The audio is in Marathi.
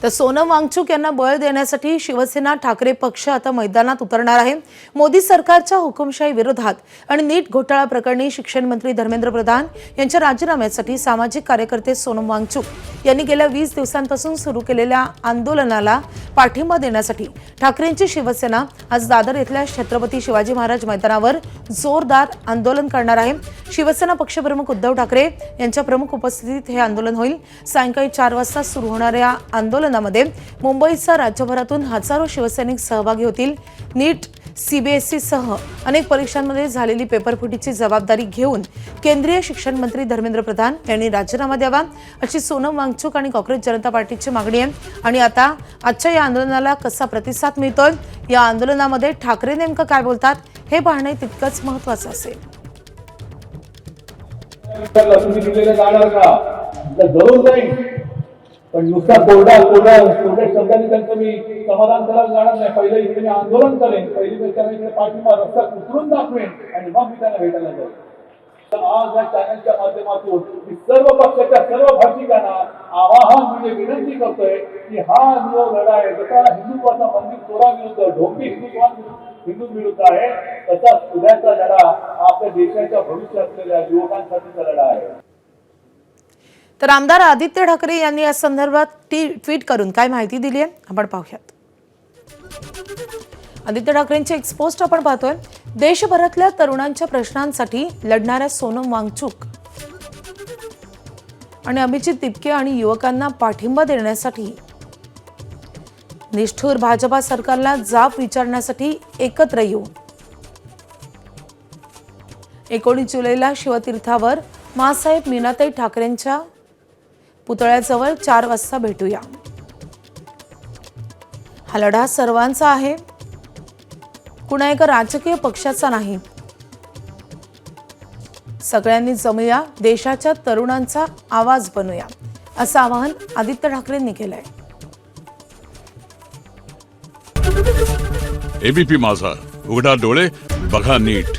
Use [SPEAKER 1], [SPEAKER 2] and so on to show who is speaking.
[SPEAKER 1] तर सोनम वांगचुक यांना बळ देण्यासाठी शिवसेना ठाकरे पक्ष आता मैदानात उतरणार आहे। मोदी सरकारच्या हुकुमशाही विरोधात आणि नीट घोटाळा प्रकरणी शिक्षण मंत्री धर्मेंद्र प्रधान यांच्या राजीनाम्यासाठी सामाजिक कार्यकर्ते सोनम वांगचुक यांनी गेल्या 20 दिवसांपासून सुरू केलेल्या आंदोलनाला पाठिंबा देण्यासाठी ठाकरेंची शिवसेना आज दादर येथील छत्रपती शिवाजी महाराज मैदानावर जोरदार आंदोलन करणार आहे। शिवसेना पक्षप्रमुख उद्धव ठाकरे यांच्या प्रमुख उपस्थितीत हे आंदोलन होईल। सायंकाळी 4 वाजता सुरू होणाऱ्या आंदोलनामध्ये मुंबईसह राज्यभरातून हजारो शिवसैनिक सहभागी होतील। नीट सीबीएसई सह अनेक परीक्षांमध्ये झालेली पेपरफुटीची जबाबदारी घेऊन केंद्रीय शिक्षण मंत्री धर्मेंद्र प्रधान यांनी राजीनामा द्यावा अशी सोनम वांगचुक आणि काँग्रेस जनता पार्टीची मागणी आहे। आणि आता आजच्या या आंदोलनाला कसा प्रतिसाद मिळतोय, या आंदोलनामध्ये ठाकरे नेमकं काय बोलतात हे पाहणे तितकंच महत्त्वाचं असेल।
[SPEAKER 2] पण नुसता कोरड्या शब्दांनी त्यांचं मी समाधान करायला जाणार नाही। पहिले इथे मी आंदोलन करेन, पहिली त्यांना इथे पाठिंबा रस्त्यात उतरून दाखवेन आणि मग मी त्यांना भेटायला जाईल। तर आज या चॅनलच्या माध्यमातून मी सर्व पक्षाच्या सर्व भाषिकांना आवाहन म्हणजे विनंती करतोय की हा जो लढा आहे, जसा हिंदुत्वाचा मंदिर चोराविरुद्ध ढोंगी हिंदू विरुद्ध आहे, तसा उद्याचा लढा आपल्या देशाच्या भविष्य असलेल्या युवकांसाठीचा लढा आहे।
[SPEAKER 1] तर आमदार आदित्य ठाकरे यांनी या संदर्भात ट्विट करून काय माहिती दिली आहे आपण पाहूयात। आदित्य ठाकरेंचे एक पोस्ट आपण पाहतोय। देशभरातल्या तरुणांच्या प्रश्नांसाठी लढणाऱ्या सोनम वांगचुक आणि अभिजित तिपके आणि युवकांना पाठिंबा देण्यासाठी निष्ठुर भाजपा सरकारला जाब विचारण्यासाठी एकत्र येऊ। 19 जुलैला शिवतीर्थावर मासाहेब मीनाताई ठाकरेंच्या पुतळ्याजवळ 4 वाजता भेटूया। हा लढा सर्वांचा आहे, कुणा एका राजकीय पक्षाचा नाही। सगळ्यांनी जमूया, देशाच्या तरुणांचा आवाज बनूया, असं आवाहन आदित्य ठाकरेंनी केलंय।
[SPEAKER 3] एबीपी माझा, उघडा डोळे बघा नीट।